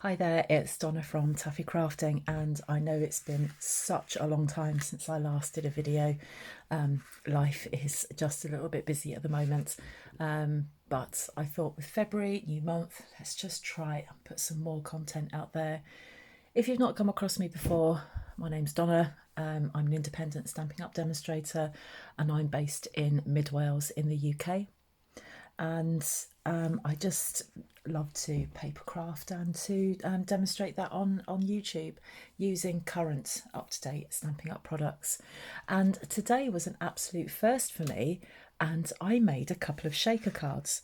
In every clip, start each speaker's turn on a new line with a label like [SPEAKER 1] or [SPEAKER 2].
[SPEAKER 1] Hi there, it's Donna from Taffy Crafting, and I know it's been such a long time since I last did a video. Life is just a little bit busy at the moment, but I thought with February, new month, let's just try and put some more content out there. If you've not come across me before, my name's Donna. I'm an independent Stampin' Up demonstrator, and I'm based in Mid Wales in the UK. And I just love to papercraft and to demonstrate that on YouTube using current up-to-date Stampin' Up products. And today was an absolute first for me, and I made a couple of shaker cards.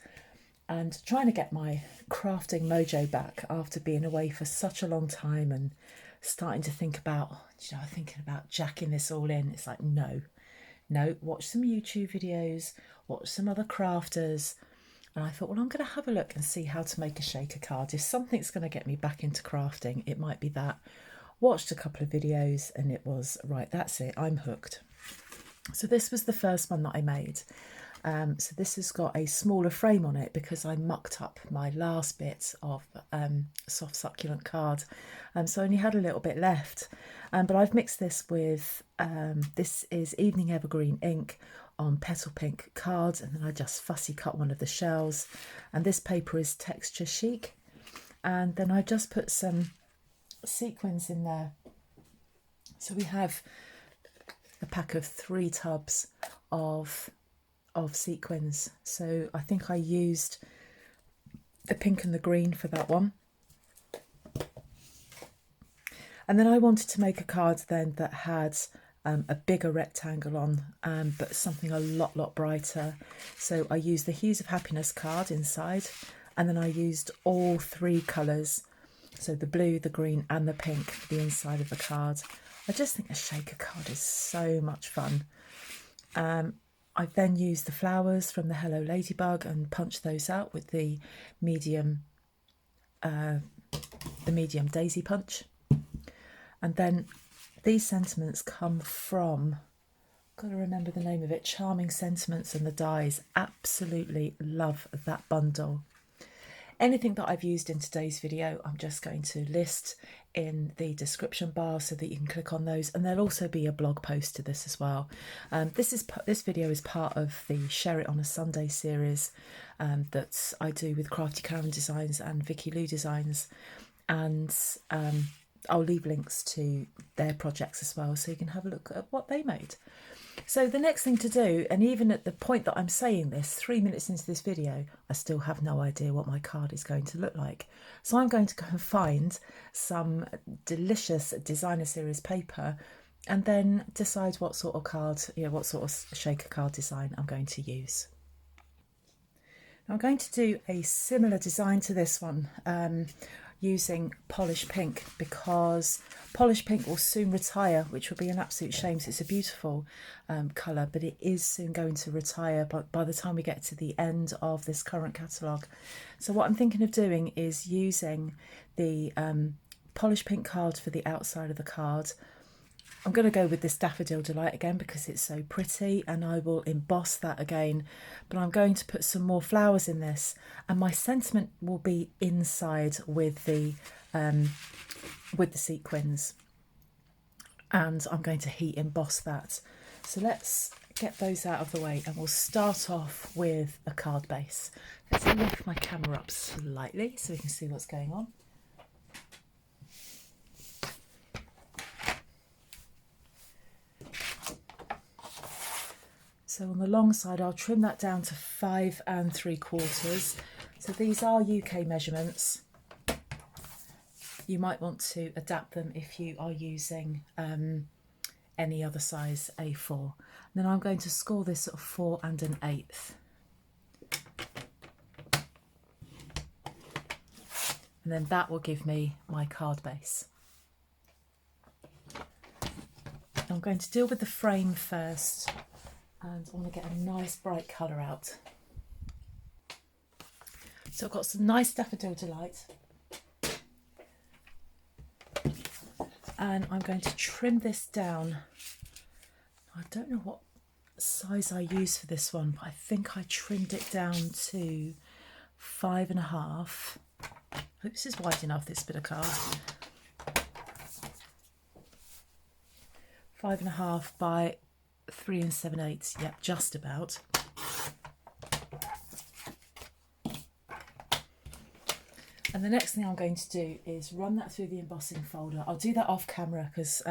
[SPEAKER 1] And trying to get my crafting mojo back after being away for such a long time and starting to think about, thinking about jacking this all in. It's like, no, watch some YouTube videos, watch some other crafters. And I thought, well, I'm going to have a look and see how to make a shaker card. If something's going to get me back into crafting, it might be that. Watched a couple of videos and it was, right, that's it, I'm hooked. So this was the first one that I made. So this has got a smaller frame on it because I mucked up my last bit of soft succulent card. So I only had a little bit left. But I've mixed this with, this is Evening Evergreen ink on Petal Pink cards, and then I just fussy cut one of the shells. And this paper is Texture Chic. And then I just put some sequins in there. So we have a pack of 3 tubs of sequins. So I think I used the pink and the green for that one. And then I wanted to make a card then that had a bigger rectangle on, but something a lot brighter. So I used the Hues of Happiness card inside, and then I used all 3 colours. So the blue, the green and the pink for the inside of the card. I just think a shaker card is so much fun. I then used the flowers from the Hello Ladybug and punched those out with the medium daisy punch. And then these sentiments come from, got to remember the name of it, Charming Sentiments and the Dies. Absolutely love that bundle. Anything that I've used in today's video, I'm just going to list in the description bar so that you can click on those, and there'll also be a blog post to this as well. This video is part of the Share It on a Sunday series that I do with Crafty Karen Designs and Vicky Lou Designs, and I'll leave links to their projects as well so you can have a look at what they made. So the next thing to do, and even at the point that I'm saying this, 3 minutes into this video, I still have no idea what my card is going to look like. So I'm going to go and find some delicious designer series paper and then decide what sort of card, what sort of shaker card design I'm going to use. Now I'm going to do a similar design to this one, using Polish Pink, because Polish Pink will soon retire, which will be an absolute shame. So it's a beautiful colour, but it is soon going to retire by the time we get to the end of this current catalogue. So what I'm thinking of doing is using the Polish Pink card for the outside of the card. I'm going to go with this Daffodil Delight again because it's so pretty, and I will emboss that again, but I'm going to put some more flowers in this, and my sentiment will be inside with the sequins, and I'm going to heat emboss that. So let's get those out of the way, and we'll start off with a card base. Let's lift my camera up slightly so we can see what's going on. So on the long side, I'll trim that down to 5 3/4. So these are UK measurements. You might want to adapt them if you are using any other size A4. And then I'm going to score this at 4 1/8. And then that will give me my card base. I'm going to deal with the frame first, and I want to get a nice bright colour out. So I've got some nice Daffodil Delight, and I'm going to trim this down. I don't know what size I use for this one, but I think I trimmed it down to 5 1/2, hope this is wide enough, this bit of card. 5.5 by 3 7/8. Yep, just about. And the next thing I'm going to do is run that through the embossing folder. I'll do that off camera because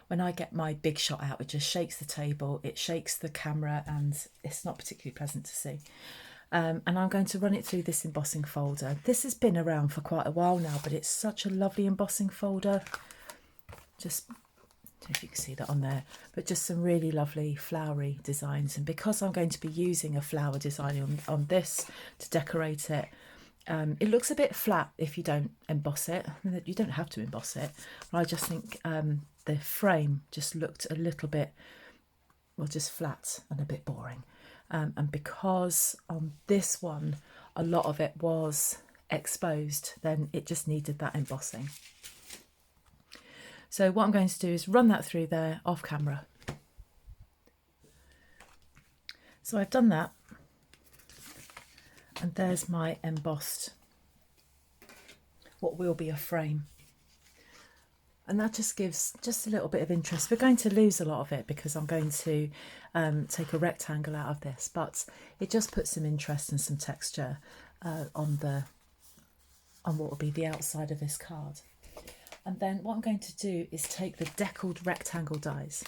[SPEAKER 1] when I get my big shot out, it just shakes the table, it shakes the camera, and it's not particularly pleasant to see. And I'm going to run it through this embossing folder. This has been around for quite a while now, but it's such a lovely embossing folder. Just, I don't know if you can see that on there, but just some really lovely flowery designs. And because I'm going to be using a flower design on this to decorate it, it looks a bit flat if you don't emboss it. You don't have to emboss it. But I just think the frame just looked a little bit, well, just flat and a bit boring. And because on this one, a lot of it was exposed, then it just needed that embossing. So what I'm going to do is run that through there off camera. So I've done that. And there's my embossed, what will be a frame. And that just gives just a little bit of interest. We're going to lose a lot of it because I'm going to take a rectangle out of this, but it just puts some interest and some texture on what will be the outside of this card. And then what I'm going to do is take the deckled rectangle dies.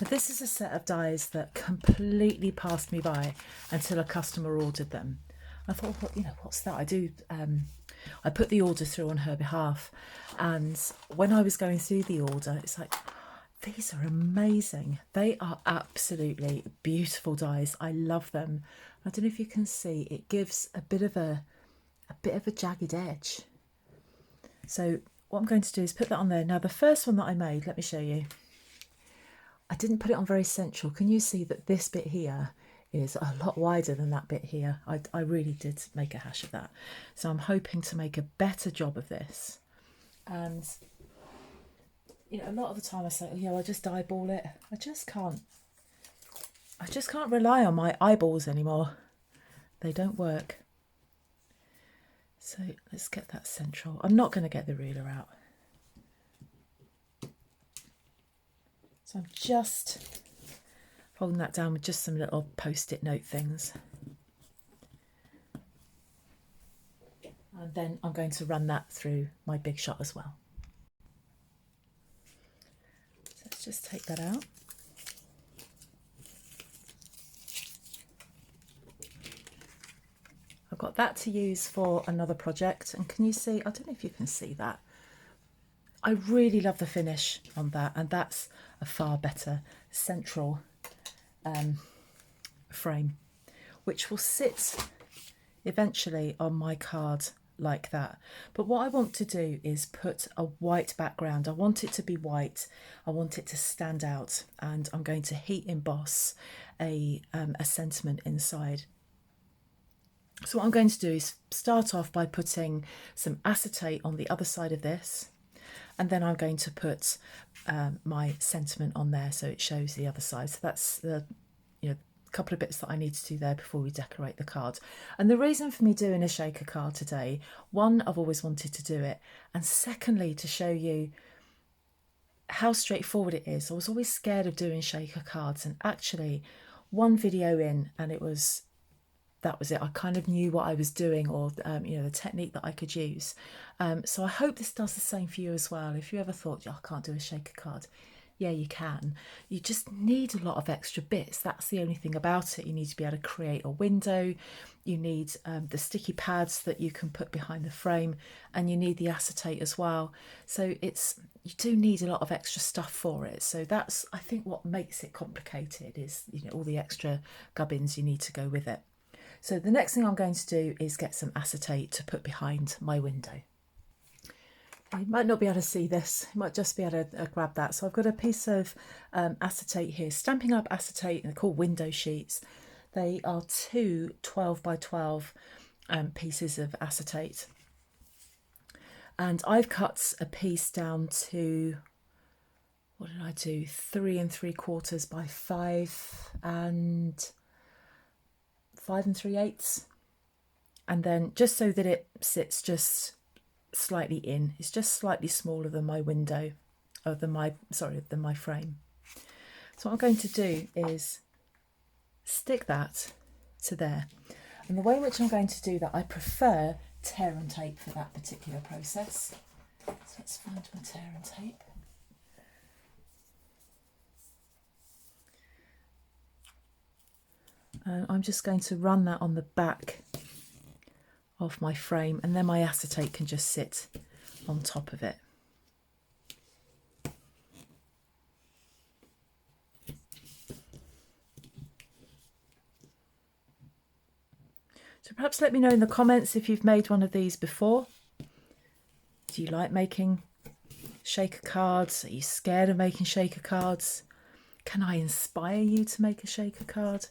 [SPEAKER 1] Now this is a set of dies that completely passed me by until a customer ordered them. I thought, well, you know, what's that? I put the order through on her behalf, and when I was going through the order, it's like, these are amazing. They are absolutely beautiful dies. I love them. I don't know if you can see, it gives a bit of a jagged edge. So what I'm going to do is put that on there. Now the first one that I made, let me show you. I didn't put it on very central. Can you see that this bit here is a lot wider than that bit here? I really did make a hash of that. So I'm hoping to make a better job of this. And, you know, a lot of the time I say, oh yeah, I'll just eyeball it. I just can't rely on my eyeballs anymore. They don't work. So let's get that central. I'm not going to get the ruler out. So I'm just holding that down with just some little post-it note things. And then I'm going to run that through my big shot as well. So let's just take that out. I've got that to use for another project, and can you see, I don't know if you can see that. I really love the finish on that, and that's a far better central frame, which will sit eventually on my card like that. But what I want to do is put a white background. I want it to be white. I want it to stand out, and I'm going to heat emboss a sentiment inside. So what I'm going to do is start off by putting some acetate on the other side of this, and then I'm going to put my sentiment on there so it shows the other side. So that's the couple of bits that I need to do there before we decorate the card. And the reason for me doing a shaker card today, one, I've always wanted to do it, and secondly, to show you how straightforward it is. I was always scared of doing shaker cards, and actually one video in and that was it. I kind of knew what I was doing, or the technique that I could use. So I hope this does the same for you as well. If you ever thought, I can't do a shaker card, yeah, you can. You just need a lot of extra bits. That's the only thing about it. You need to be able to create a window. You need the sticky pads that you can put behind the frame, and you need the acetate as well. So you do need a lot of extra stuff for it. So that's, I think, what makes it complicated is all the extra gubbins you need to go with it. So the next thing I'm going to do is get some acetate to put behind my window. You might not be able to see this, you might just be able to grab that. So I've got a piece of acetate here, Stampin' Up! Acetate, and they're called window sheets. They are two 12 by 12 pieces of acetate. And I've cut a piece down to, what did I do, 3 3/4 by 5 3/8. And then just so that it sits just slightly in, it's just slightly smaller than my window, or than my frame. So what I'm going to do is stick that to there. And the way in which I'm going to do that, I prefer tear and tape for that particular process. So let's find my tear and tape. And I'm just going to run that on the back of my frame, and then my acetate can just sit on top of it. So perhaps let me know in the comments if you've made one of these before. Do you like making shaker cards? Are you scared of making shaker cards? Can I inspire you to make a shaker card?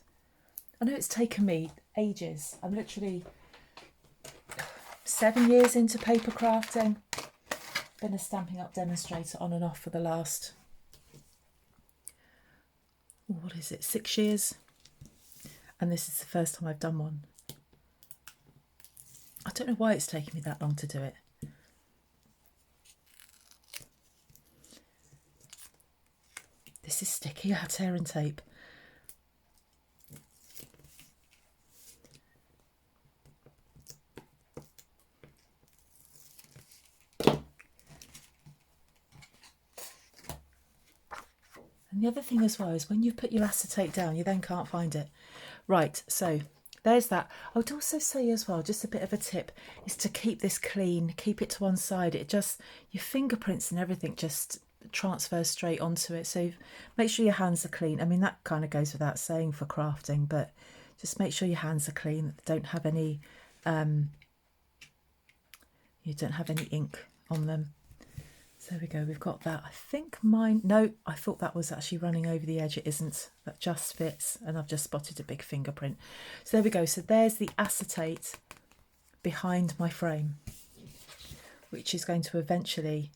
[SPEAKER 1] I know it's taken me ages. I'm literally 7 years into paper crafting. Been a Stampin' Up demonstrator on and off for the last, what is it, 6 years? And this is the first time I've done one. I don't know why it's taken me that long to do it. This is sticky, our tear and tape. And the other thing as well is when you put your acetate down, you then can't find it. Right, so there's that. I would also say as well, just a bit of a tip, is to keep this clean, keep it to one side. It just, your fingerprints and everything just transfers straight onto it. So make sure your hands are clean. I mean, that kind of goes without saying for crafting, but just make sure your hands are clean, that they don't have any, you don't have any ink on them. So there we go, we've got that. I think mine, no, I thought that was actually running over the edge. It isn't, that just fits, and I've just spotted a big fingerprint. So there we go, so there's the acetate behind my frame, which is going to eventually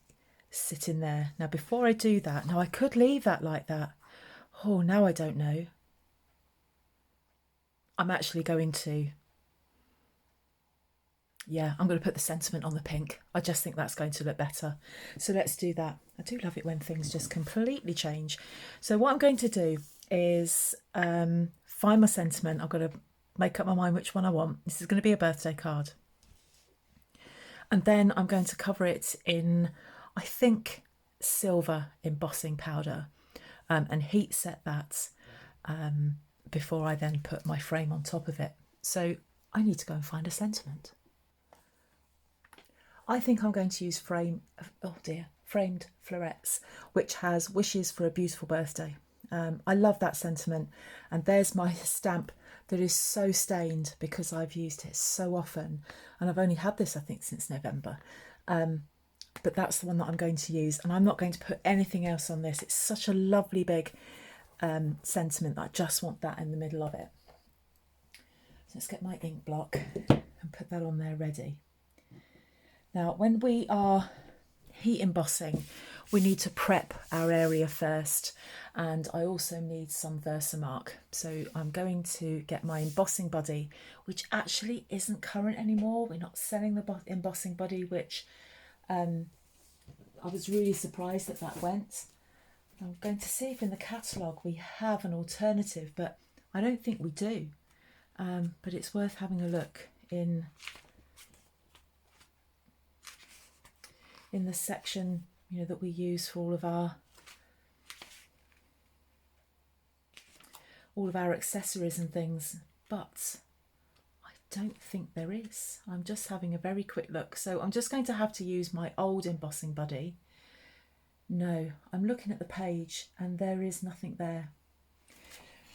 [SPEAKER 1] sit in there. Now before I do that, now I could leave that like that. Oh, now I don't know. I'm actually going to, yeah, I'm going to put the sentiment on the pink. I just think that's going to look better. So let's do that. I do love it when things just completely change. So what I'm going to do is find my sentiment. I've got to make up my mind which one I want. This is going to be a birthday card. And then I'm going to cover it in, I think, silver embossing powder, and heat set that before I then put my frame on top of it. So I need to go and find a sentiment. I think I'm going to use framed florets, which has wishes for a beautiful birthday. I love that sentiment, and there's my stamp that is so stained because I've used it so often, and I've only had this I think since November, but that's the one that I'm going to use, and I'm not going to put anything else on this. It's such a lovely big sentiment that I just want that in the middle of it. So let's get my ink block and put that on there ready. Now, when we are heat embossing, we need to prep our area first, and I also need some Versamark. So I'm going to get my embossing buddy, which actually isn't current anymore. We're not selling the embossing buddy, which I was really surprised that that went. I'm going to see if in the catalogue we have an alternative, but I don't think we do. But it's worth having a look in the section, you know, that we use for all of our accessories and things, but I don't think there is. I'm just having a very quick look, so I'm just going to have to use my old embossing buddy. No, I'm looking at the page and there is nothing there.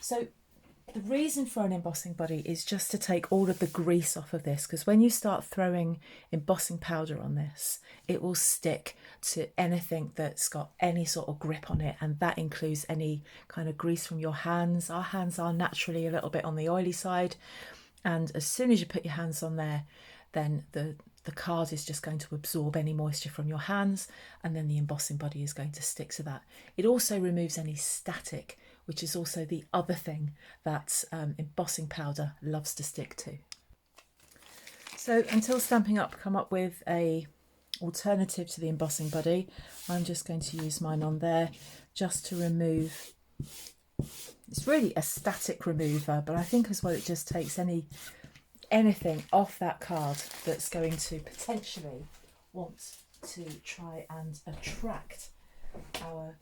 [SPEAKER 1] So the reason for an embossing buddy is just to take all of the grease off of this, because when you start throwing embossing powder on this, it will stick to anything that's got any sort of grip on it, and that includes any kind of grease from your hands. Our hands are naturally a little bit on the oily side, and as soon as you put your hands on there, then the card is just going to absorb any moisture from your hands, and then the embossing buddy is going to stick to that. It also removes any static, which is also the other thing that embossing powder loves to stick to. So until Stampin' Up come up with a alternative to the embossing buddy, I'm just going to use mine on there just to remove. It's really a static remover, but I think as well it just takes anything off that card that's going to potentially want to try and attract our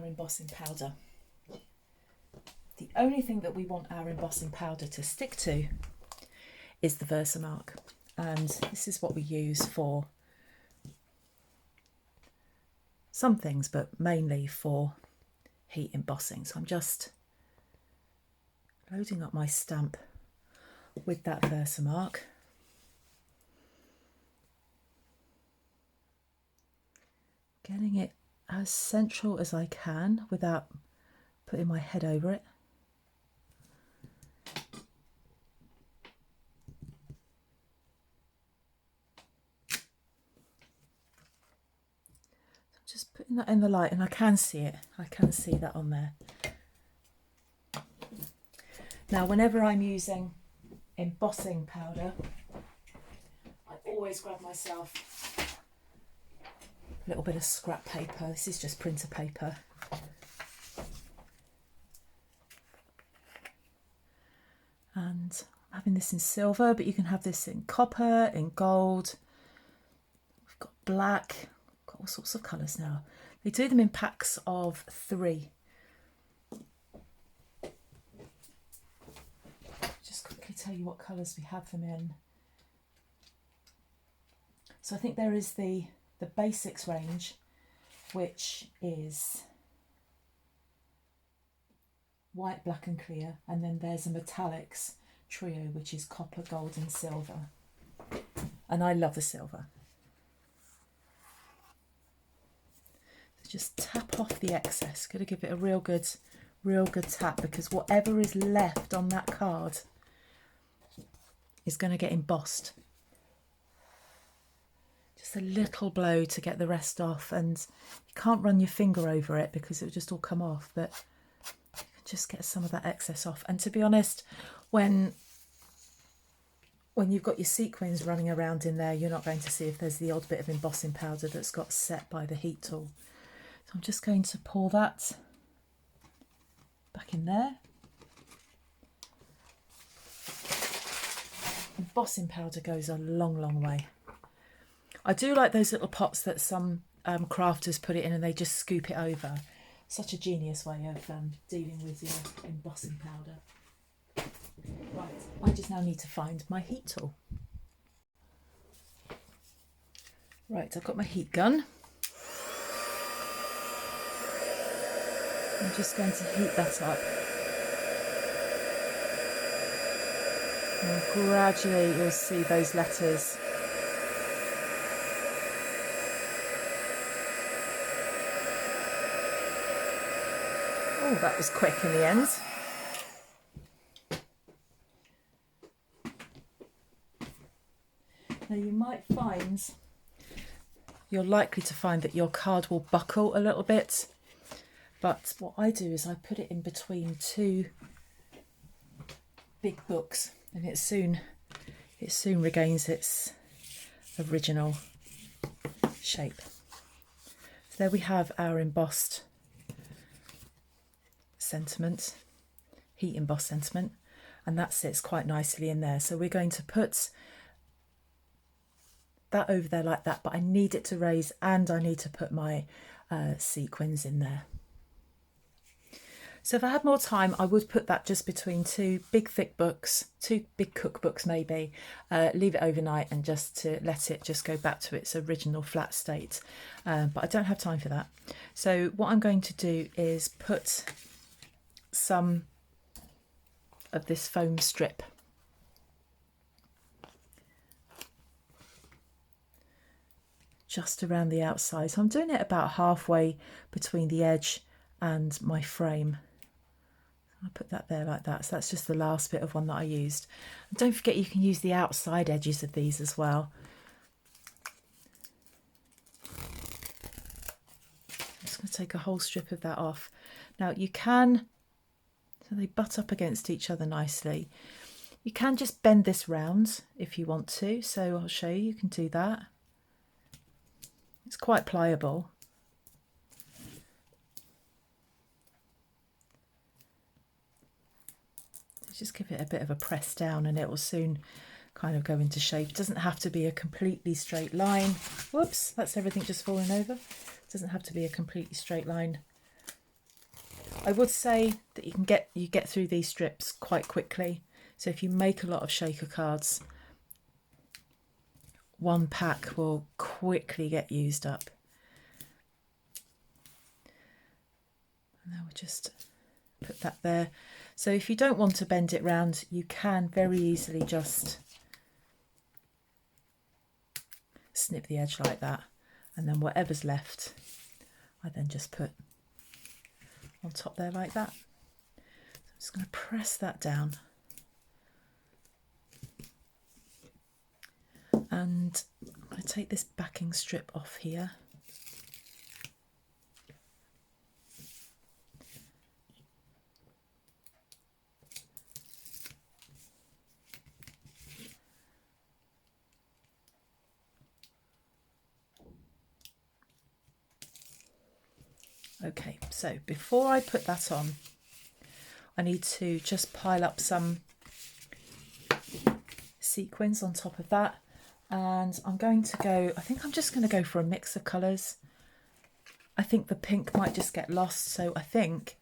[SPEAKER 1] embossing powder. The only thing that we want our embossing powder to stick to is the Versamark, and this is what we use for some things, but mainly for heat embossing. So I'm just loading up my stamp with that Versamark. Getting it as central as I can without putting my head over it. Just putting that in the light, and I can see it. I can see that on there. Now, whenever I'm using embossing powder, I always grab myself a little bit of scrap paper. This is just printer paper. And I'm having this in silver, but you can have this in copper, in gold. We've got black. All sorts of colours now. They do them in packs of 3. Just quickly tell you what colours we have them in. So I think there is the basics range, which is white, black and clear, and then there's a metallics trio, which is copper, gold and silver. And I love the silver. Just tap off the excess. Got to give it a real good tap, because whatever is left on that card is going to get embossed. Just a little blow to get the rest off, and you can't run your finger over it because it'll just all come off, but just get some of that excess off. And to be honest, when you've got your sequins running around in there, you're not going to see if there's the odd bit of embossing powder that's got set by the heat tool. So I'm just going to pour that back in there. Embossing powder goes a long, long way. I do like those little pots that some crafters put it in and they just scoop it over. Such a genius way of dealing with your embossing powder. Right, I just now need to find my heat tool. Right, I've got my heat gun. I'm just going to heat that up. And gradually you'll see those letters oh, that was quick in the end. Now you might find, you're likely to find that your card will buckle a little bit. But what I do is I put it in between 2 big books, and it soon regains its original shape. So there we have our embossed sentiment, heat embossed sentiment, and that sits quite nicely in there. So we're going to put that over there like that, but I need it to raise and I need to put my sequins in there. So if I had more time, I would put that just between 2 big thick books, 2 big cookbooks maybe, leave it overnight and just to let it just go back to its original flat state. But I don't have time for that. So what I'm going to do is put some of this foam strip just around the outside. So I'm doing it about halfway between the edge and my frame. I'll put that there like that. So that's just the last bit of one that I used. And don't forget you can use the outside edges of these as well. I'm just going to take a whole strip of that off. Now you can, so so they butt up against each other nicely. You can just bend this round if you want to, so I'll show you, you can do that. It's quite pliable. Just give it a bit of a press down and it will soon kind of go into shape. It doesn't have to be a completely straight line. Whoops, that's everything just falling over. It doesn't have to be a completely straight line. I would say that you get through these strips quite quickly. So if you make a lot of shaker cards, one pack will quickly get used up. And now we'll just put that there. So if you don't want to bend it round, you can very easily just snip the edge like that, and then whatever's left I then just put on top there like that. So I'm just going to press that down, and I'm going to take this backing strip off here. Okay, so before I put that on, I need to just pile up some sequins on top of that, and I'm going to go, I think I'm just going to go for a mix of colours. I think the pink might just get lost, so I think,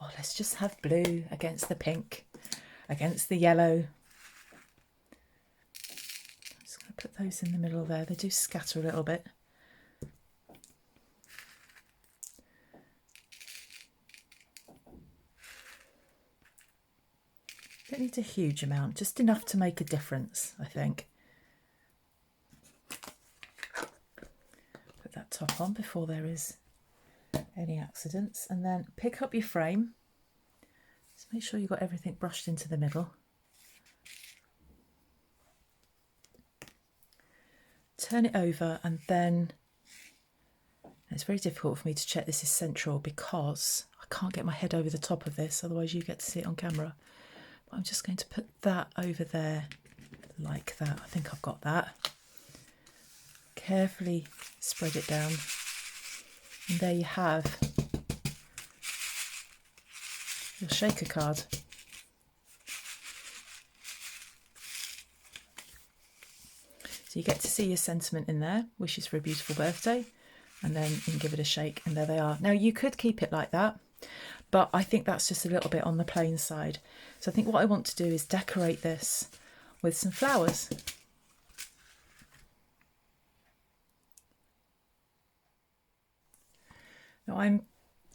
[SPEAKER 1] oh, let's just have blue against the pink, against the yellow. I'm just going to put those in the middle there, they do scatter a little bit. Don't need a huge amount, just enough to make a difference, I think. Put that top on before there is any accidents, and then pick up your frame. Just make sure you've got everything brushed into the middle. Turn it over, and then it's very difficult for me to check this is central because I can't get my head over the top of this, otherwise you get to see it on camera. I'm just going to put that over there like that. I think I've got that. Carefully spread it down. And there you have your shaker card. So you get to see your sentiment in there, wishes for a beautiful birthday, and then you can give it a shake, and there they are. Now you could keep it like that, but I think that's just a little bit on the plain side. So I think what I want to do is decorate this with some flowers. Now I'm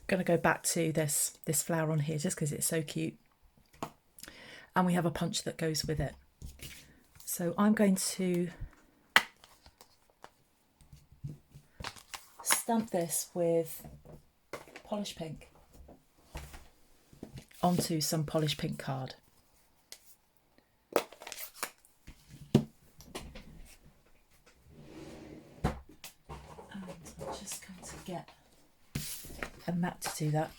[SPEAKER 1] going to go back to this flower on here just because it's so cute. And we have a punch that goes with it. So I'm going to stamp this with Polish Pink onto some Polish Pink card. And I'm just going to get a mat to do that,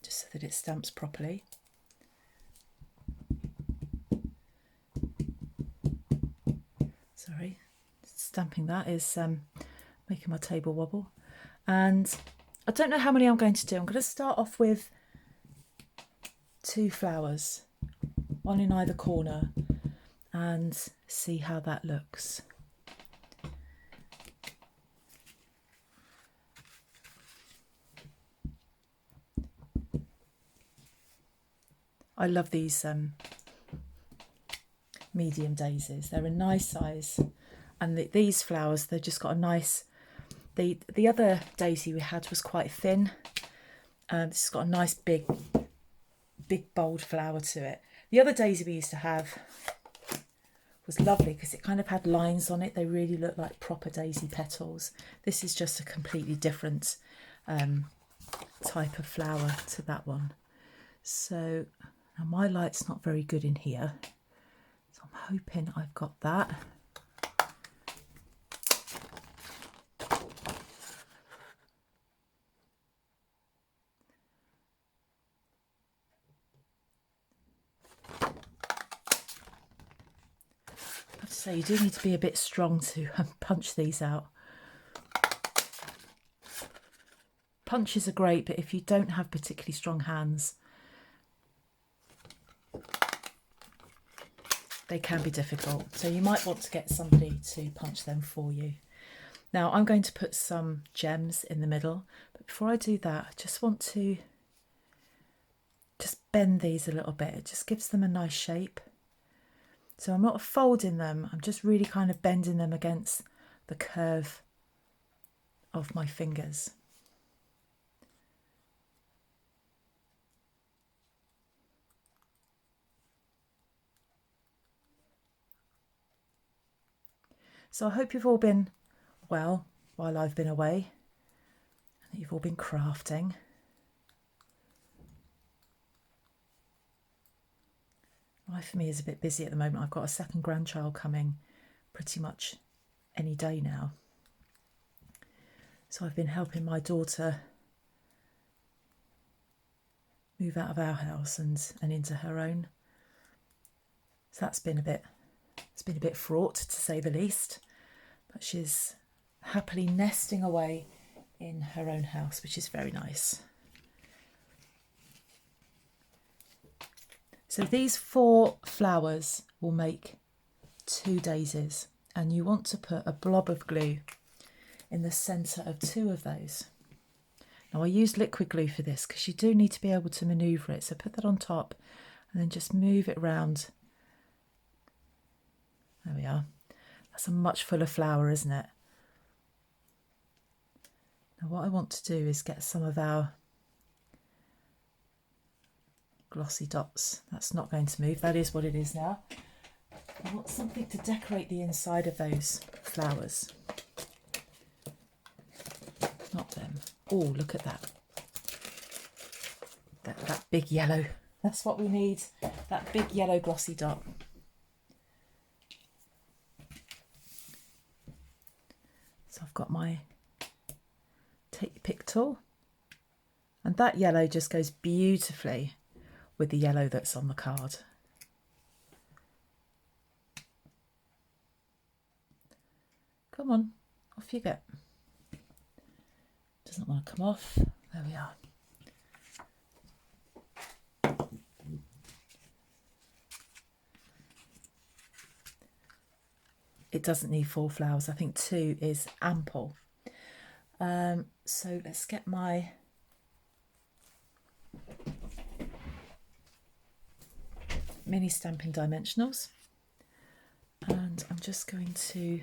[SPEAKER 1] just so that it stamps properly. Sorry, stamping that is making my table wobble. And I don't know how many I'm going to do. I'm going to start off with 2 flowers, one in either corner, and see how that looks. I love these medium daisies. They're a nice size, and these flowers, they've just got a nice, the other daisy we had was quite thin. This has got a nice big bold flower to it. The other daisy we used to have was lovely because it kind of had lines on it. They really look like proper daisy petals. This is just a completely different type of flower to that one. So now my light's not very good in here, so I'm hoping I've got that. have to say, you do need to be a bit strong to punch these out. Punches are great, but if you don't have particularly strong hands, they can be difficult. So you might want to get somebody to punch them for you. Now I'm going to put some gems in the middle, but before I do that, I just want to just bend these a little bit. It just gives them a nice shape. So I'm not folding them, I'm just really kind of bending them against the curve of my fingers. So I hope you've all been well while I've been away, and that you've all been crafting. Life for me is a bit busy at the moment. I've got a second grandchild coming pretty much any day now. So I've been helping my daughter move out of our house and into her own. So that's been it's been a bit fraught, to say the least. But she's happily nesting away in her own house, which is very nice. So these 4 flowers will make 2 daisies, and you want to put a blob of glue in the centre of 2 of those. Now I used liquid glue for this because you do need to be able to manoeuvre it, so put that on top and then just move it around. There we are. That's a much fuller flower, isn't it? Now what I want to do is get some of our glossy dots. That's not going to move, that is what it is now. I want something to decorate the inside of those flowers. Not them. Oh, look at that. That big yellow. That's what we need, that big yellow glossy dot. So I've got my take your pick tool, and that yellow just goes beautifully with the yellow that's on the card. Come on, off you get. Doesn't want to come off. There we are. It doesn't need 4 flowers. I think 2 is ample. So let's get my mini Stampin' Dimensionals, and I'm just going to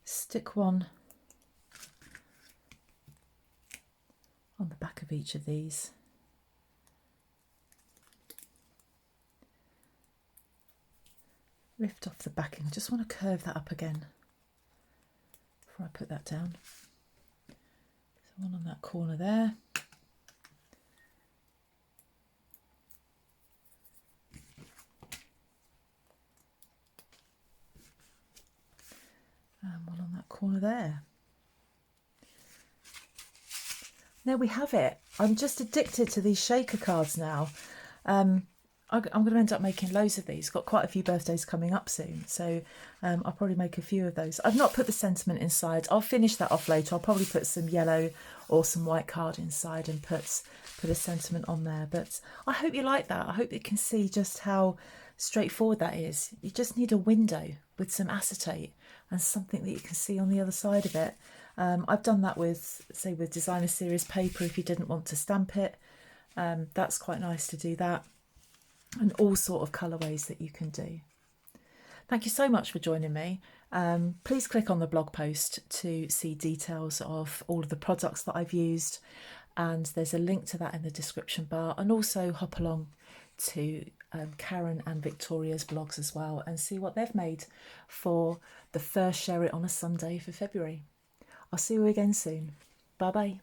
[SPEAKER 1] stick one on the back of each of these. Lift off the backing. I just want to curve that up again before I put that down. So one on that corner there. And one on that corner there. There we have it. I'm just addicted to these shaker cards now. I'm going to end up making loads of these. Got quite a few birthdays coming up soon, so I'll probably make a few of those. I've not put the sentiment inside. I'll finish that off later. I'll probably put some yellow or some white card inside and put a sentiment on there. But I hope you like that. I hope you can see just how straightforward that is. You just need a window with some acetate and something that you can see on the other side of it. I've done that with, say, with designer series paper if you didn't want to stamp it. That's quite nice to do that. And all sort of colourways that you can do. Thank you so much for joining me. Please click on the blog post to see details of all of the products that I've used, and there's a link to that in the description bar, and also hop along to Karen and Victoria's blogs as well and see what they've made for the first Share It on a Sunday for February. I'll see you again soon. Bye bye.